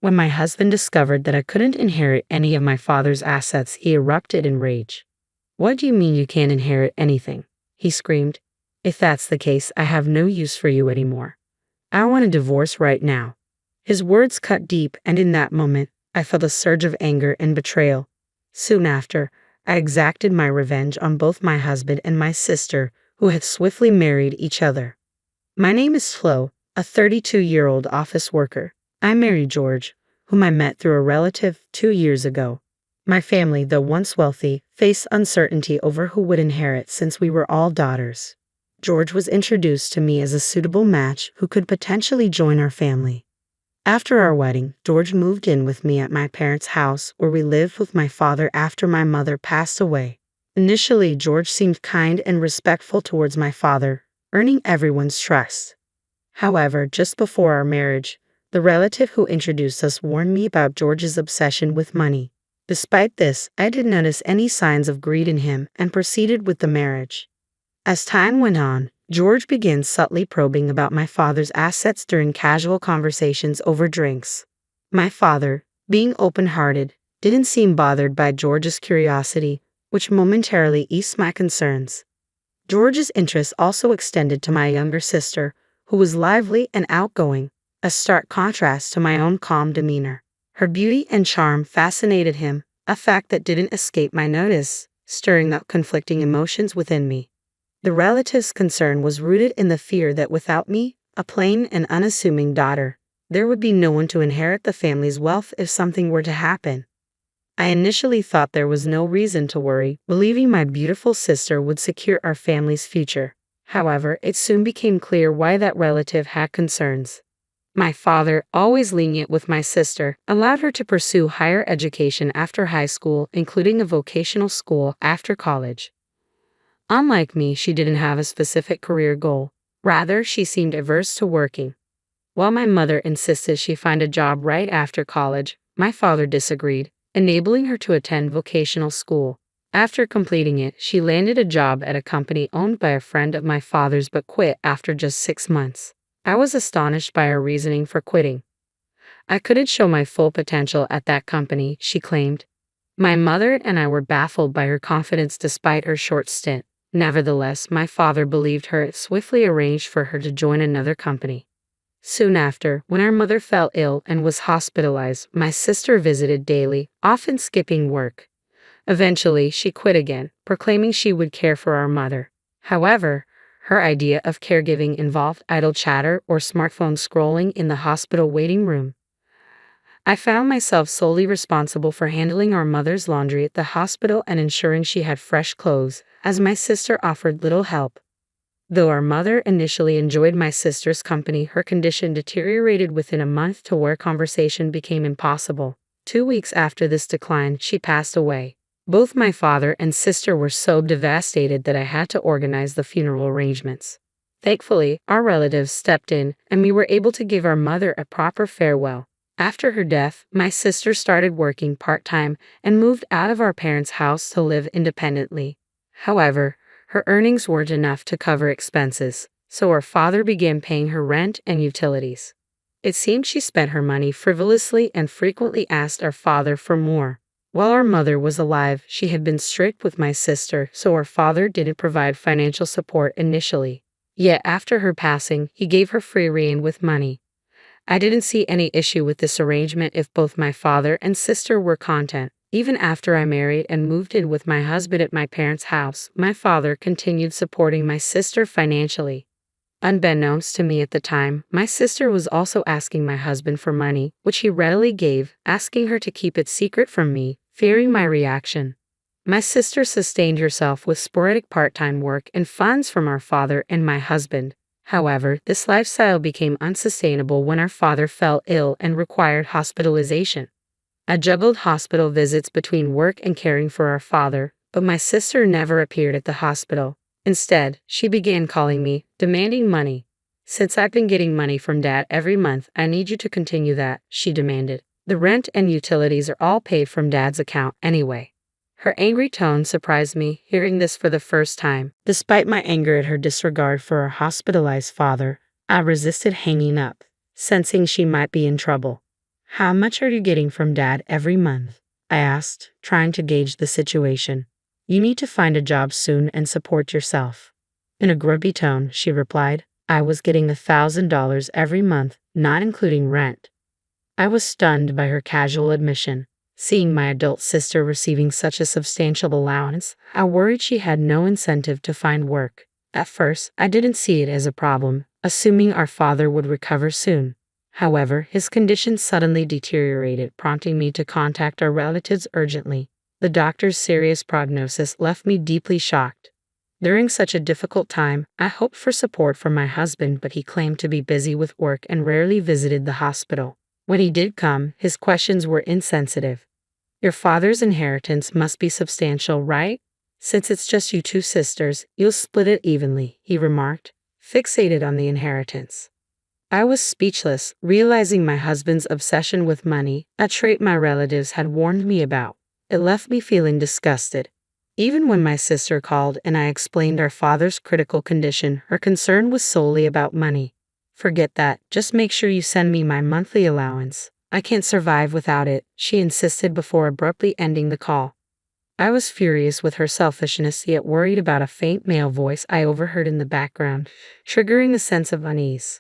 When my husband discovered that I couldn't inherit any of my father's assets, he erupted in rage. "What do you mean you can't inherit anything?" he screamed. "If that's the case, I have no use for you anymore. I want a divorce right now." His words cut deep, and in that moment, I felt a surge of anger and betrayal. Soon after, I exacted my revenge on both my husband and my sister, who had swiftly married each other. My name is Flo, a 32-year-old office worker. I married George, whom I met through a relative 2 years ago. My family, though once wealthy, faced uncertainty over who would inherit since we were all daughters. George was introduced to me as a suitable match who could potentially join our family. After our wedding, George moved in with me at my parents' house, where we lived with my father after my mother passed away. Initially, George seemed kind and respectful towards my father, earning everyone's trust. However, just before our marriage, the relative who introduced us warned me about George's obsession with money. Despite this, I didn't notice any signs of greed in him and proceeded with the marriage. As time went on, George began subtly probing about my father's assets during casual conversations over drinks. My father, being open-hearted, didn't seem bothered by George's curiosity, which momentarily eased my concerns. George's interest also extended to my younger sister, who was lively and outgoing, a stark contrast to my own calm demeanor. Her beauty and charm fascinated him, a fact that didn't escape my notice, stirring up conflicting emotions within me. The relative's concern was rooted in the fear that without me, a plain and unassuming daughter, there would be no one to inherit the family's wealth if something were to happen. I initially thought there was no reason to worry, believing my beautiful sister would secure our family's future. However, it soon became clear why that relative had concerns. My father, always lenient with my sister, allowed her to pursue higher education after high school, including a vocational school after college. Unlike me, she didn't have a specific career goal. Rather, she seemed averse to working. While my mother insisted she find a job right after college, my father disagreed, enabling her to attend vocational school. After completing it, she landed a job at a company owned by a friend of my father's but quit after just 6 months. I was astonished by her reasoning for quitting. "I couldn't show my full potential at that company," she claimed. My mother and I were baffled by her confidence despite her short stint. Nevertheless, my father believed her and swiftly arranged for her to join another company. Soon after, when our mother fell ill and was hospitalized, my sister visited daily, often skipping work. Eventually, she quit again, proclaiming she would care for our mother. However, her idea of caregiving involved idle chatter or smartphone scrolling in the hospital waiting room. I found myself solely responsible for handling our mother's laundry at the hospital and ensuring she had fresh clothes, as my sister offered little help. Though our mother initially enjoyed my sister's company, her condition deteriorated within a month to where conversation became impossible. 2 weeks after this decline, she passed away. Both my father and sister were so devastated that I had to organize the funeral arrangements. Thankfully, our relatives stepped in, and we were able to give our mother a proper farewell. After her death, my sister started working part-time and moved out of our parents' house to live independently. However, her earnings weren't enough to cover expenses, so our father began paying her rent and utilities. It seemed she spent her money frivolously and frequently asked our father for more. While our mother was alive, she had been strict with my sister, so our father didn't provide financial support initially. Yet after her passing, he gave her free rein with money. I didn't see any issue with this arrangement if both my father and sister were content. Even after I married and moved in with my husband at my parents' house, my father continued supporting my sister financially. Unbeknownst to me at the time, my sister was also asking my husband for money, which he readily gave, asking her to keep it secret from me, fearing my reaction. My sister sustained herself with sporadic part-time work and funds from our father and my husband. However, this lifestyle became unsustainable when our father fell ill and required hospitalization. I juggled hospital visits between work and caring for our father, but my sister never appeared at the hospital. Instead, she began calling me, demanding money. "Since I've been getting money from Dad every month, I need you to continue that," she demanded. "The rent and utilities are all paid from Dad's account anyway." Her angry tone surprised me, hearing this for the first time. Despite my anger at her disregard for our hospitalized father, I resisted hanging up, sensing she might be in trouble. How much are you getting from Dad every month? I asked, trying to gauge the situation. You need to find a job soon and support yourself. In a grumpy tone, she replied, I was getting $1,000 every month, not including rent. I was stunned by her casual admission. Seeing my adult sister receiving such a substantial allowance, I worried she had no incentive to find work. At first, I didn't see it as a problem, assuming our father would recover soon. However, his condition suddenly deteriorated, prompting me to contact our relatives urgently. The doctor's serious prognosis left me deeply shocked. During such a difficult time, I hoped for support from my husband, but he claimed to be busy with work and rarely visited the hospital. When he did come, his questions were insensitive. Your father's inheritance must be substantial, right? Since it's just you two sisters, you'll split it evenly, he remarked, fixated on the inheritance. I was speechless, realizing my husband's obsession with money, a trait my relatives had warned me about. It left me feeling disgusted. Even when my sister called and I explained our father's critical condition, her concern was solely about money. Forget that, just make sure you send me my monthly allowance. I can't survive without it, she insisted before abruptly ending the call. I was furious with her selfishness, yet worried about a faint male voice I overheard in the background, triggering a sense of unease.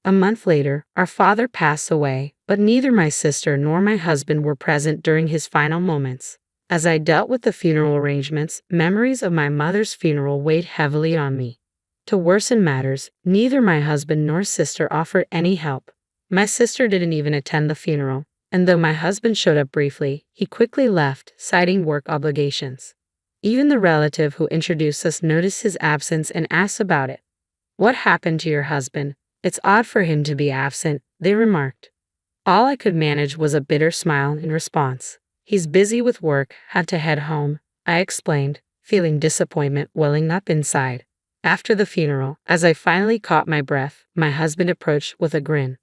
A month later, our father passed away, but neither my sister nor my husband were present during his final moments. As I dealt with the funeral arrangements, memories of my mother's funeral weighed heavily on me. To worsen matters, neither my husband nor sister offered any help. My sister didn't even attend the funeral, and though my husband showed up briefly, he quickly left, citing work obligations. Even the relative who introduced us noticed his absence and asked about it. What happened to your husband? It's odd for him to be absent, they remarked. All I could manage was a bitter smile in response. He's busy with work, had to head home, I explained, feeling disappointment welling up inside. After the funeral, as I finally caught my breath, my husband approached with a grin.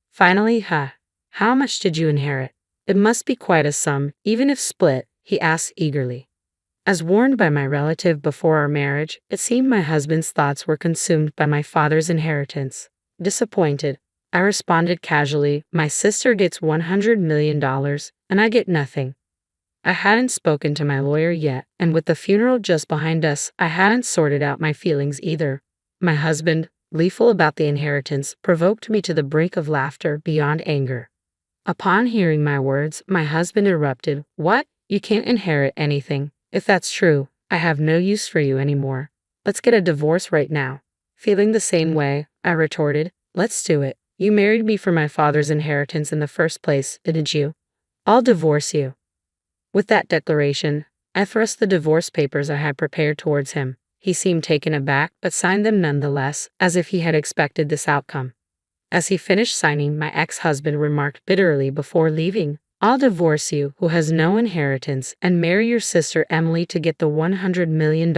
Finally, how much did you inherit? It must be quite a sum, even if split, he asked eagerly. As warned by my relative before our marriage, it seemed my husband's thoughts were consumed by my father's inheritance. Disappointed, I responded casually, my sister gets $100 million, and I get nothing. I hadn't spoken to my lawyer yet, and with the funeral just behind us, I hadn't sorted out my feelings either. My husband, gleeful about the inheritance, provoked me to the brink of laughter beyond anger. Upon hearing my words, my husband erupted, What? You can't inherit anything. If that's true, I have no use for you anymore. Let's get a divorce right now. Feeling the same way, I retorted, Let's do it. You married me for my father's inheritance in the first place, didn't you? I'll divorce you. With that declaration, I thrust the divorce papers I had prepared towards him. He seemed taken aback, but signed them nonetheless, as if he had expected this outcome. As he finished signing, my ex-husband remarked bitterly before leaving, I'll divorce you, who has no inheritance, and marry your sister Emily to get the $100 million.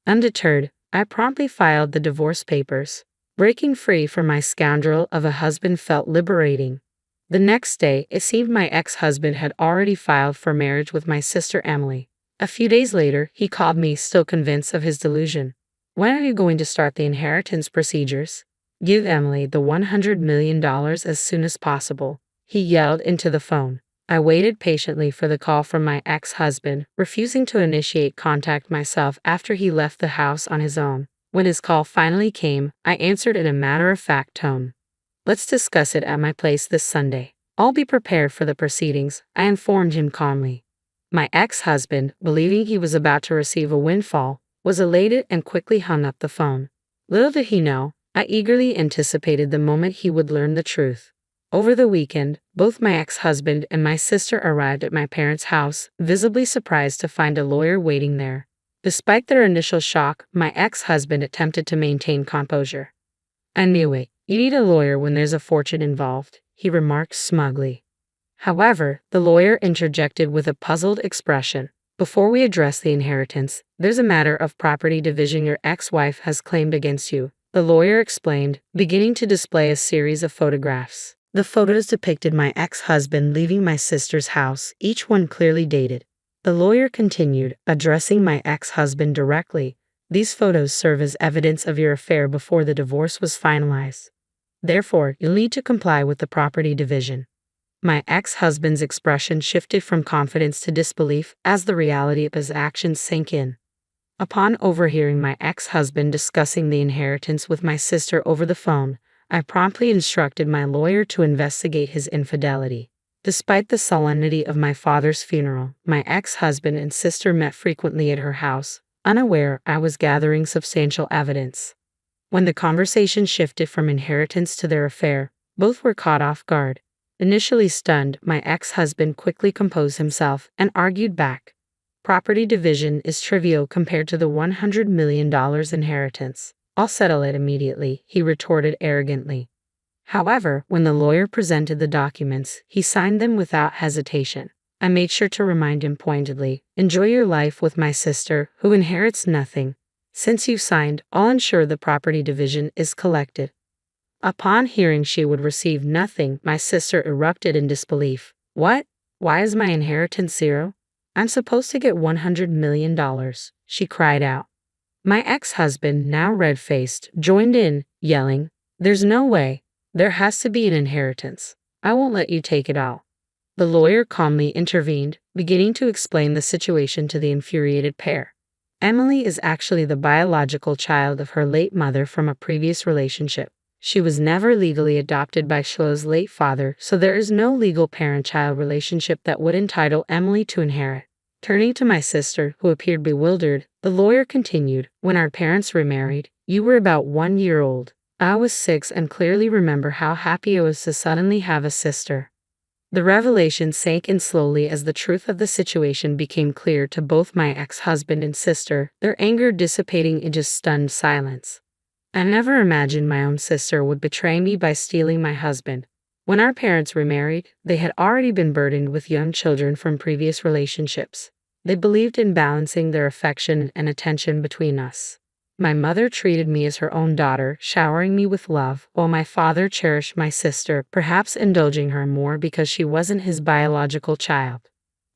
Undeterred, I promptly filed the divorce papers. Breaking free from my scoundrel of a husband felt liberating. The next day, it seemed my ex-husband had already filed for marriage with my sister Emily. A few days later, he called me, still convinced of his delusion. When are you going to start the inheritance procedures? Give Emily the $100 million as soon as possible, he yelled into the phone. I waited patiently for the call from my ex-husband, refusing to initiate contact myself after he left the house on his own. When his call finally came, I answered in a matter-of-fact tone. Let's discuss it at my place this Sunday. I'll be prepared for the proceedings, I informed him calmly. My ex-husband, believing he was about to receive a windfall, was elated and quickly hung up the phone. Little did he know, I eagerly anticipated the moment he would learn the truth. Over the weekend, both my ex-husband and my sister arrived at my parents' house, visibly surprised to find a lawyer waiting there. Despite their initial shock, my ex-husband attempted to maintain composure. I knew it. You need a lawyer when there's a fortune involved, he remarked smugly. However, the lawyer interjected with a puzzled expression. Before we address the inheritance, there's a matter of property division your ex-wife has claimed against you, the lawyer explained, beginning to display a series of photographs. The photos depicted my ex-husband leaving my sister's house, each one clearly dated. The lawyer continued, addressing my ex-husband directly. These photos serve as evidence of your affair before the divorce was finalized. Therefore, you'll need to comply with the property division. My ex-husband's expression shifted from confidence to disbelief as the reality of his actions sank in. Upon overhearing my ex-husband discussing the inheritance with my sister over the phone, I promptly instructed my lawyer to investigate his infidelity. Despite the solemnity of my father's funeral, my ex-husband and sister met frequently at her house, unaware I was gathering substantial evidence. When the conversation shifted from inheritance to their affair, both were caught off guard. Initially stunned, my ex-husband quickly composed himself and argued back. Property division is trivial compared to the $100 million inheritance. I'll settle it immediately, he retorted arrogantly. However, when the lawyer presented the documents, he signed them without hesitation. I made sure to remind him pointedly, enjoy your life with my sister, who inherits nothing. Since you've signed, I'll ensure the property division is collected. Upon hearing she would receive nothing, my sister erupted in disbelief. What? Why is my inheritance zero? I'm supposed to get $100 million, she cried out. My ex-husband, now red-faced, joined in, yelling, there's no way. There has to be an inheritance. I won't let you take it all. The lawyer calmly intervened, beginning to explain the situation to the infuriated pair. Emily is actually the biological child of her late mother from a previous relationship. She was never legally adopted by Shlo's late father, so there is no legal parent-child relationship that would entitle Emily to inherit. Turning to my sister, who appeared bewildered, the lawyer continued, when our parents remarried, you were about 1 year old. I was 6 and clearly remember how happy I was to suddenly have a sister. The revelation sank in slowly as the truth of the situation became clear to both my ex-husband and sister, their anger dissipating into stunned silence. I never imagined my own sister would betray me by stealing my husband. When our parents remarried, they had already been burdened with young children from previous relationships. They believed in balancing their affection and attention between us. My mother treated me as her own daughter, showering me with love, while my father cherished my sister, perhaps indulging her more because she wasn't his biological child.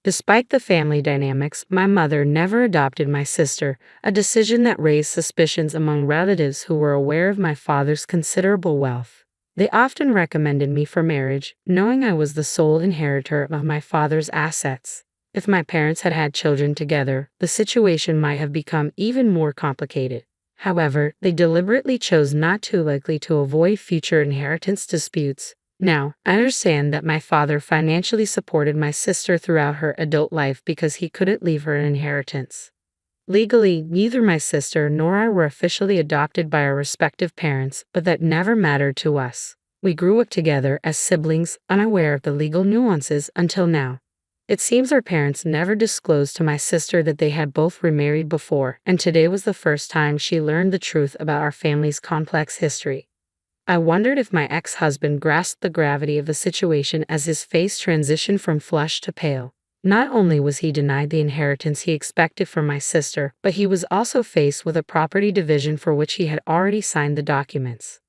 Despite the family dynamics, my mother never adopted my sister, a decision that raised suspicions among relatives who were aware of my father's considerable wealth. They often recommended me for marriage, knowing I was the sole inheritor of my father's assets. If my parents had had children together, the situation might have become even more complicated. However, they deliberately chose not to, likely to avoid future inheritance disputes. Now, I understand that my father financially supported my sister throughout her adult life because he couldn't leave her an inheritance. Legally, neither my sister nor I were officially adopted by our respective parents, but that never mattered to us. We grew up together as siblings, unaware of the legal nuances until now. It seems our parents never disclosed to my sister that they had both remarried before, and today was the first time she learned the truth about our family's complex history. I wondered if my ex-husband grasped the gravity of the situation as his face transitioned from flushed to pale. Not only was he denied the inheritance he expected from my sister, but he was also faced with a property division for which he had already signed the documents.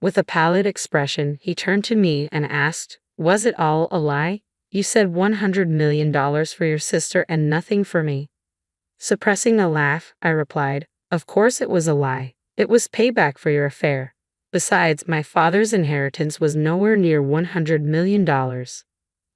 With a pallid expression, he turned to me and asked, was it all a lie? You said $100 million for your sister and nothing for me. Suppressing a laugh, I replied, of course it was a lie. It was payback for your affair. Besides, my father's inheritance was nowhere near $100 million.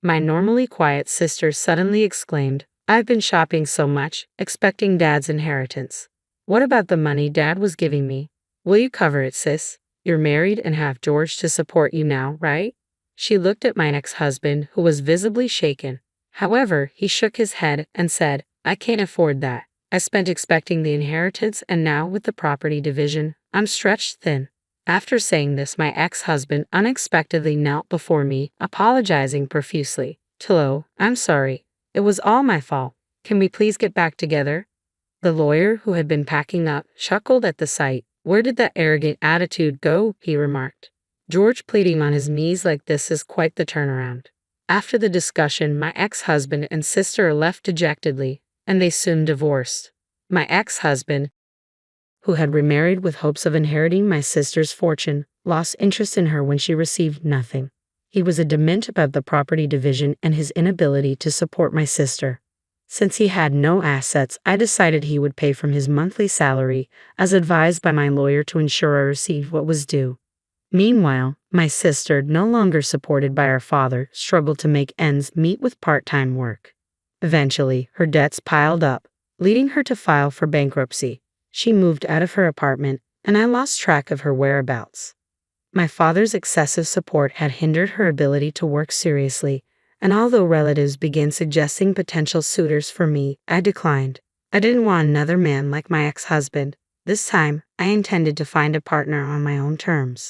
My normally quiet sister suddenly exclaimed, I've been shopping so much, expecting Dad's inheritance. What about the money Dad was giving me? Will you cover it, sis? You're married and have George to support you now, right? She looked at my ex-husband, who was visibly shaken. However, he shook his head and said, I can't afford that. I spent expecting the inheritance, and now with the property division, I'm stretched thin. After saying this, my ex-husband unexpectedly knelt before me, apologizing profusely. Tilo, I'm sorry. It was all my fault. Can we please get back together? The lawyer, who had been packing up, chuckled at the sight. Where did that arrogant attitude go? He remarked. George pleading on his knees like this is quite the turnaround. After the discussion, my ex-husband and sister left dejectedly, and they soon divorced. My ex-husband, who had remarried with hopes of inheriting my sister's fortune, lost interest in her when she received nothing. He was adamant about the property division and his inability to support my sister. Since he had no assets, I decided he would pay from his monthly salary, as advised by my lawyer, to ensure I received what was due. Meanwhile, my sister, no longer supported by her father, struggled to make ends meet with part-time work. Eventually, her debts piled up, leading her to file for bankruptcy. She moved out of her apartment, and I lost track of her whereabouts. My father's excessive support had hindered her ability to work seriously, and although relatives began suggesting potential suitors for me, I declined. I didn't want another man like my ex-husband. This time, I intended to find a partner on my own terms.